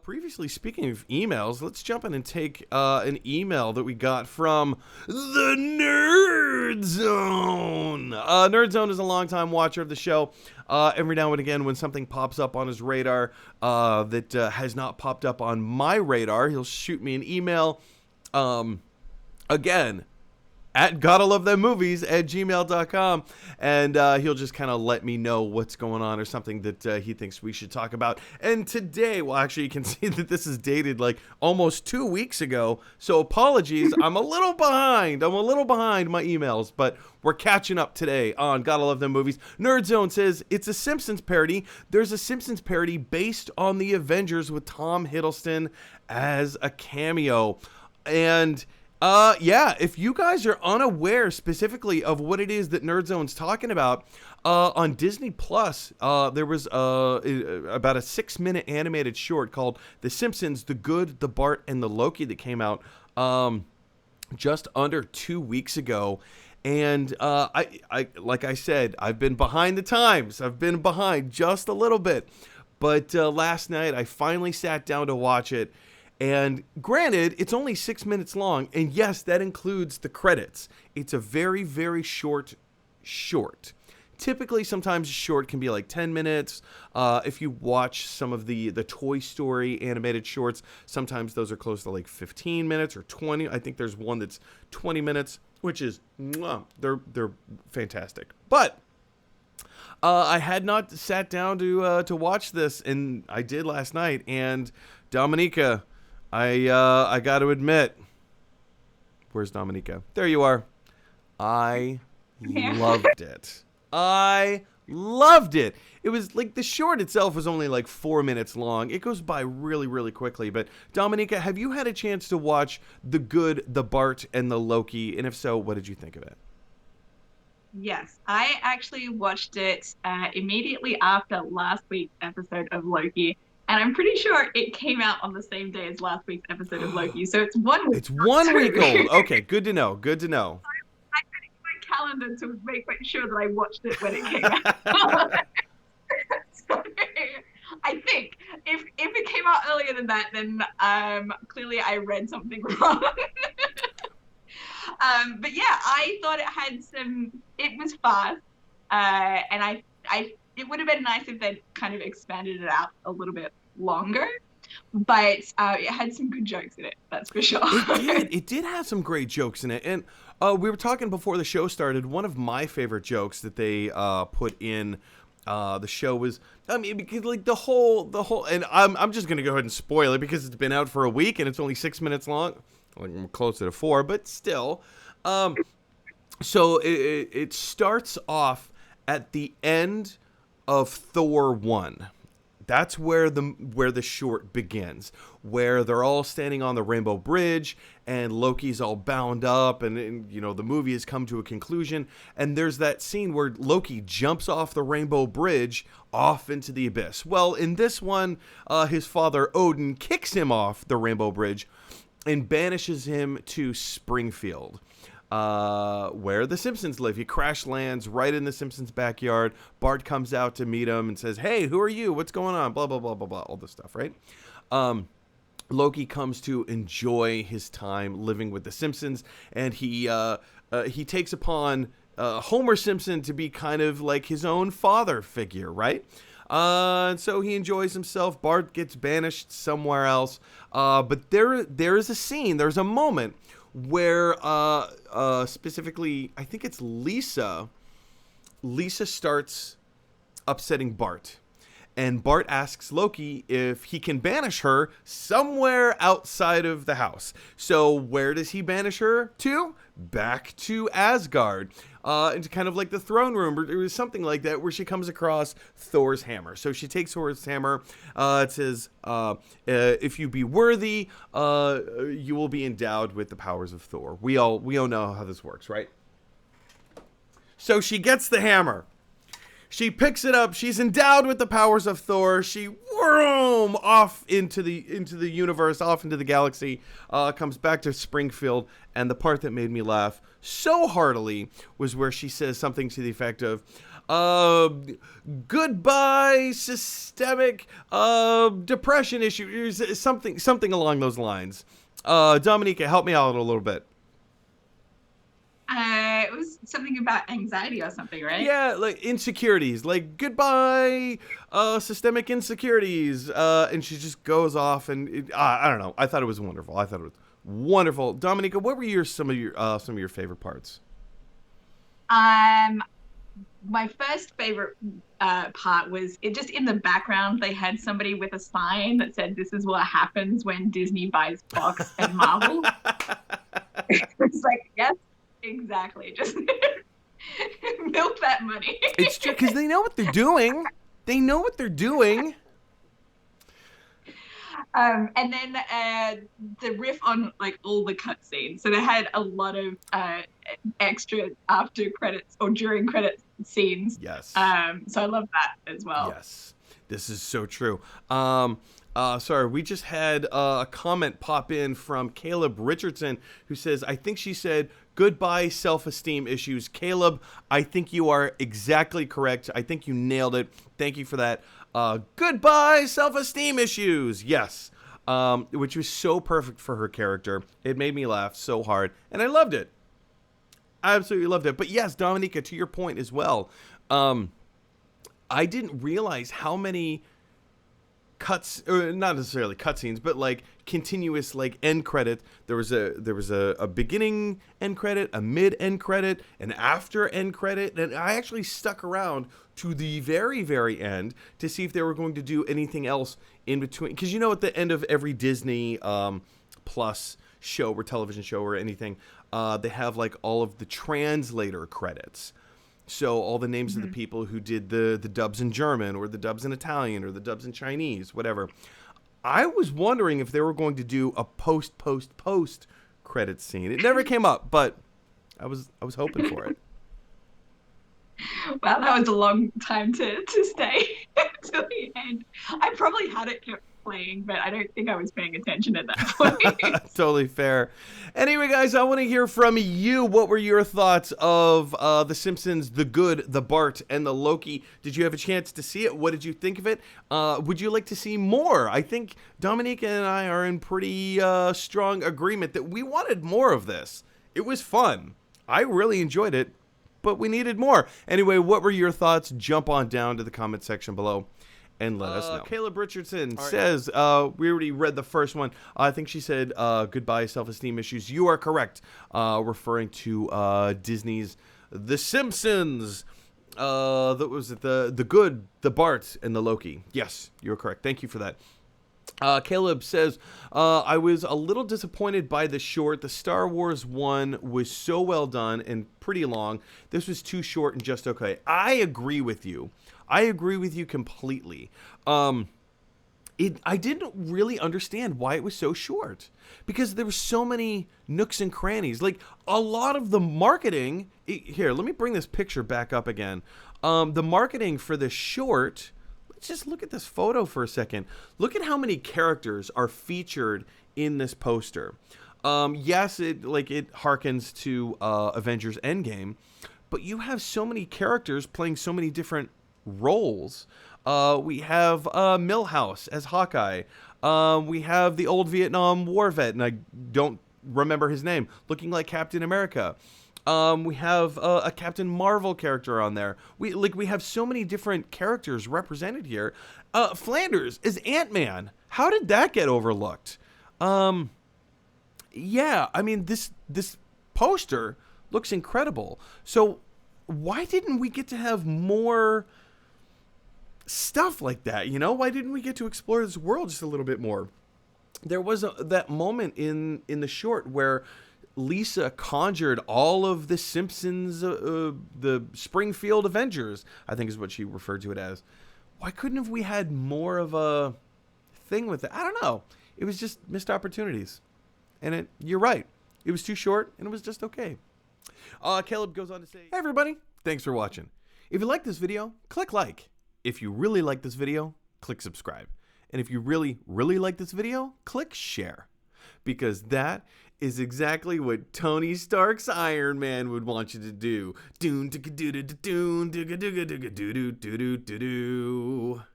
Previously, speaking of emails, let's jump in and take an email that we got from the Nerd Zone. Nerd Zone is a longtime watcher of the show. Every now and again, when something pops up on his radar that has not popped up on my radar, he'll shoot me an email. Again, at gottalovethemmovies@gmail.com, and he'll just kind of let me know what's going on or something that he thinks we should talk about. And today, well, actually, you can see that this is dated like almost 2 weeks ago, so apologies. I'm a little behind my emails, but we're catching up today on Gotta Love Them Movies. Nerd Zone says, it's a Simpsons parody. There's a Simpsons parody based on the Avengers with Tom Hiddleston as a cameo. And yeah, if you guys are unaware specifically of what it is that Nerd Zone's talking about, on Disney Plus, there was about a 6-minute animated short called The Simpsons, The Good, the Bart, and the Loki that came out just under 2 weeks ago. And I like I said, I've been behind the times. I've been behind just a little bit. But last night, I finally sat down to watch it. And granted, it's only 6 minutes long, and yes, that includes the credits. It's a very, very short. Typically, sometimes a short can be like 10 minutes. If you watch some of the Toy Story animated shorts, sometimes those are close to like 15 minutes or 20. I think there's one that's 20 minutes, which is, they're fantastic. But I had not sat down to watch this, and I did last night. And Dominica, I got to admit, where's Dominica? There you are. I loved it. I loved it. It was like the short itself was only like 4 minutes long. It goes by really, really quickly. But Dominica, have you had a chance to watch The Good, the Bart, and the Loki? And if so, what did you think of it? Yes, I actually watched it immediately after last week's episode of Loki. And I'm pretty sure it came out on the same day as last week's episode of Loki. So it's 1 week. It's 1 week old. Okay, good to know. Good to know. I put it in my calendar to make sure that I watched it when it came out. So, I think if it came out earlier than that, then clearly I read something wrong. But yeah, I thought it had it was fast. And it would have been nice if they'd kind of expanded it out a little bit longer, but it had some good jokes in it, that's for sure. It did have some great jokes in it. And we were talking before the show started, one of my favorite jokes that they put in the show was, I mean, because like the whole, and I'm just going to go ahead and spoil it because it's been out for a week and it's only 6 minutes long. Like, I'm closer to 4, but still. So it starts off at the end of Thor 1. That's where the short begins, where they're all standing on the Rainbow Bridge and Loki's all bound up and you know the movie has come to a conclusion, and there's that scene where Loki jumps off the Rainbow Bridge off into the abyss. Well, in this one, his father Odin kicks him off the Rainbow Bridge and banishes him to Springfield, where the Simpsons live. He crash lands right in the Simpsons' backyard. Bart comes out to meet him and says, "Hey, who are you? What's going on?" Blah, blah, blah, blah, blah, all this stuff, right? Loki comes to enjoy his time living with the Simpsons, and he takes upon Homer Simpson to be kind of like his own father figure, right? And so he enjoys himself. Bart gets banished somewhere else. But there is a scene, there's a moment where specifically, I think it's Lisa starts upsetting Bart. And Bart asks Loki if he can banish her somewhere outside of the house. So where does he banish her to? Back to Asgard. Into kind of like the throne room, or it was something like that, where she comes across Thor's hammer. So she takes Thor's hammer. It says, if you be worthy, you will be endowed with the powers of Thor. We all know how this works, right? So she gets the hammer. She picks it up. She's endowed with the powers of Thor. She whirl off into the universe, off into the galaxy. Comes back to Springfield, and the part that made me laugh so heartily was where she says something to the effect of, Goodbye systemic depression issues, something along those lines. Dominica, help me out a little bit. It was something about anxiety or something, right? Yeah, like insecurities, like goodbye, systemic insecurities, and she just goes off, and I don't know. I thought it was wonderful. I thought it was wonderful. Dominica, what were some of your favorite parts? My first favorite part was it just in the background they had somebody with a sign that said this is what happens when Disney buys Fox and Marvel. It's like, yes, exactly. Just milk that money. It's true, because they know what they're doing. They know what they're doing. And then the riff on like all the cutscenes. So they had a lot of extra after credits or during credits scenes. Yes. So I love that as well. Yes, this is so true. Sorry, we just had a comment pop in from Caleb Richardson, who says, I think she said, goodbye self-esteem issues. Caleb, I think you are exactly correct. I think you nailed it. Thank you for that. Goodbye self-esteem issues. Yes. Which was so perfect for her character. It made me laugh so hard, and I loved it. I absolutely loved it. But yes, Dominica, to your point as well, I didn't realize how many cuts, or not necessarily cutscenes, but like continuous like end credit. There was a beginning end credit, a mid end credit, an after end credit, and I actually stuck around to the very, very end to see if they were going to do anything else in between. Because you know, at the end of every Disney Plus show or television show or anything, they have like all of the translator credits. So all the names of the people who did the dubs in German or the dubs in Italian or the dubs in Chinese, whatever. I was wondering if they were going to do a post credit scene. It never came up, but I was hoping for it. Well, that was a long time to stay until the end. I probably had it kept playing, but I don't think I was paying attention at that point. Totally fair. Anyway, guys, I want to hear from you. What were your thoughts of The Simpsons, The Good, The Bart, and The Loki? Did you have a chance to see it? What did you think of it? Would you like to see more? I think Dominica and I are in pretty strong agreement that we wanted more of this. It was fun. I really enjoyed it, but we needed more. Anyway, what were your thoughts? Jump on down to the comment section below and let us know. Caleb Richardson says, we already read the first one. I think she said, goodbye self-esteem issues. You are correct. Referring to Disney's The Simpsons. That was the Good, The Bart, and The Loki. Yes, you're correct. Thank you for that. Caleb says, I was a little disappointed by the short. The Star Wars one was so well done and pretty long. This was too short and just okay. I agree with you. I agree with you completely. I didn't really understand why it was so short, because there were so many nooks and crannies. Like, a lot of the marketing... Here, let me bring this picture back up again. The marketing for the short... Just look at this photo for a second. Look at how many characters are featured in this poster. Yes, it harkens to Avengers Endgame, but you have so many characters playing so many different roles. We have Milhouse as Hawkeye. We have the old Vietnam War vet, and I don't remember his name, looking like Captain America. We have a Captain Marvel character on there. We have so many different characters represented here. Flanders is Ant-Man. How did that get overlooked? Yeah, I mean, this poster looks incredible. So why didn't we get to have more stuff like that? You know, why didn't we get to explore this world just a little bit more? There was that moment in the short where Lisa conjured all of the Simpsons, the Springfield Avengers, I think is what she referred to it as. Why couldn't have we had more of a thing with it? I don't know. It was just missed opportunities. And you're right. It was too short, and it was just okay. Caleb goes on to say, hey, everybody. Thanks for watching. If you like this video, click like. If you really like this video, click subscribe. And if you really, really like this video, click share. Because that is exactly what Tony Stark's Iron Man would want you to do. Doon, doo, doo, doo, doo, doo, doo, doo, doo, doo, doo, doo, doo, doo.